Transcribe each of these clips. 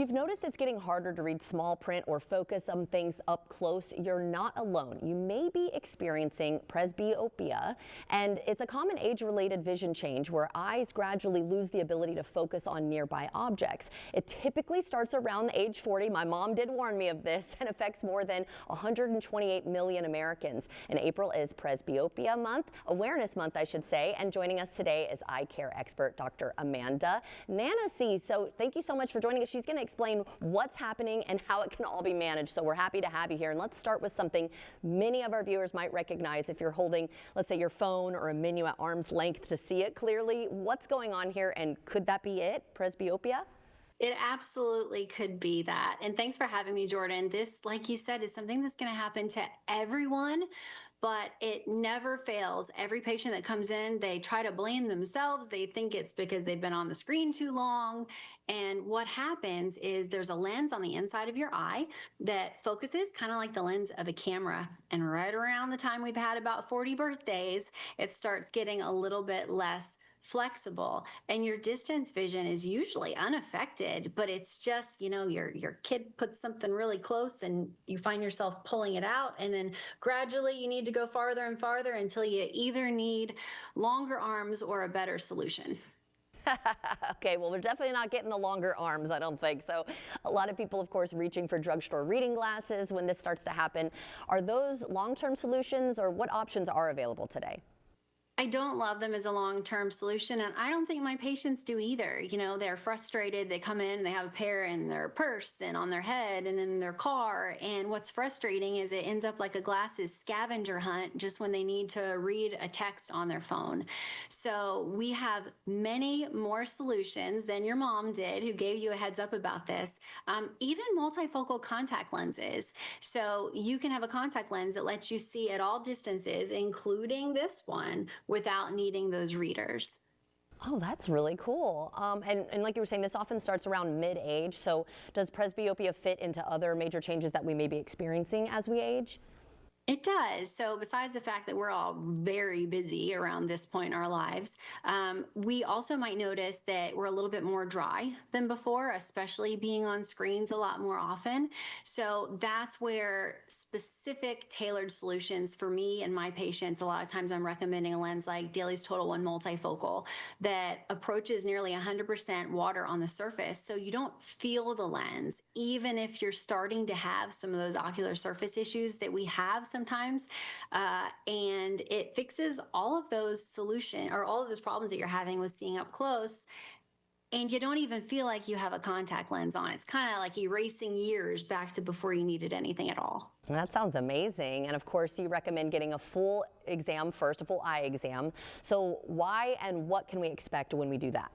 You've noticed it's getting harder to read small print or focus on things up close. You're not alone. You may be experiencing presbyopia, and it's a common age-related vision change where eyes gradually lose the ability to focus on nearby objects. It typically starts around the age 40. My mom did warn me of this, and affects more than 128 million Americans. And April is Presbyopia Month, Awareness Month, I should say, and joining us today is eye care expert Dr. Amanda Nancy. So thank you so much for joining us. She's going to explain what's happening and how it can all be managed. So we're happy to have you here. And let's start with something many of our viewers might recognize if you're holding, let's say, your phone or a menu at arm's length to see it clearly. What's going on here, and could that be it, presbyopia? It absolutely could be that. And thanks for having me, Jordan. This, like you said, is something that's going to happen to everyone, but it never fails. Every patient that comes in, they try to blame themselves. They think it's because they've been on the screen too long. And what happens is there's a lens on the inside of your eye that focuses kind of like the lens of a camera. And right around the time we've had about 40 birthdays, it starts getting a little bit less flexible, and your distance vision is usually unaffected, but it's just, your kid puts something really close and you find yourself pulling it out, and then gradually you need to go farther and farther until you either need longer arms or a better solution. Okay, well, we're definitely not getting the longer arms, I don't think. So a lot of people, of course, reaching for drugstore reading glasses when this starts to happen. Are those long-term solutions, or what options are available today? I don't love them as a long-term solution, and I don't think my patients do either. They're frustrated. They come in, they have a pair in their purse and on their head and in their car, and what's frustrating is it ends up like a glasses scavenger hunt just when they need to read a text on their phone. So we have many more solutions than your mom did, who gave you a heads up about this. Even multifocal contact lenses. So you can have a contact lens that lets you see at all distances, including this one, without needing those readers. Oh, that's really cool. And like you were saying, this often starts around mid-age. So does presbyopia fit into other major changes that we may be experiencing as we age? It does. So besides the fact that we're all very busy around this point in our lives, we also might notice that we're a little bit more dry than before, especially being on screens a lot more often. So that's where specific tailored solutions for me and my patients, a lot of times I'm recommending a lens like Daly's Total One Multifocal that approaches nearly 100% water on the surface. So you don't feel the lens, even if you're starting to have some of those ocular surface issues that we have sometimes, and it fixes all of those all of those problems that you're having with seeing up close, and you don't even feel like you have a contact lens on. It's kind of like erasing years back to before you needed anything at all. That sounds amazing. And of course, you recommend getting a full exam first, a full eye exam. So why and what can we expect when we do that?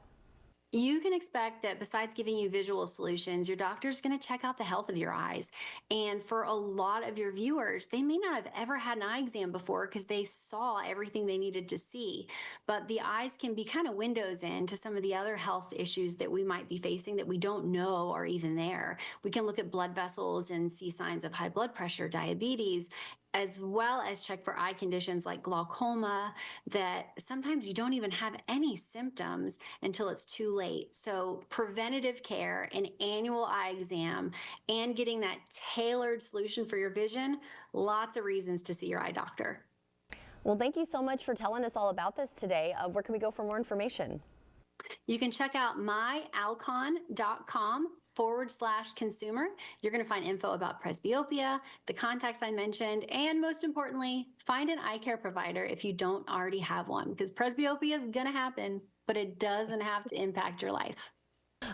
You can expect that besides giving you visual solutions, your doctor's going to check out the health of your eyes. And for a lot of your viewers, they may not have ever had an eye exam before because they saw everything they needed to see. But the eyes can be kind of windows into some of the other health issues that we might be facing that we don't know are even there. We can look at blood vessels and see signs of high blood pressure, diabetes, as well as check for eye conditions like glaucoma that sometimes you don't even have any symptoms until it's too late. So preventative care, an annual eye exam, and getting that tailored solution for your vision, lots of reasons to see your eye doctor. Well, thank you so much for telling us all about this today. Where can we go for more information? You can check out myalcon.com/consumer. You're going to find info about presbyopia, the contacts I mentioned, and most importantly, find an eye care provider if you don't already have one, because presbyopia is going to happen, but it doesn't have to impact your life.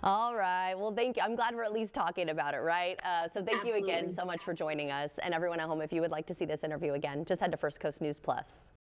All right. Well, thank you. I'm glad we're at least talking about it, right? So thank you again so much for joining us. And everyone at home, if you would like to see this interview again, just head to First Coast News Plus.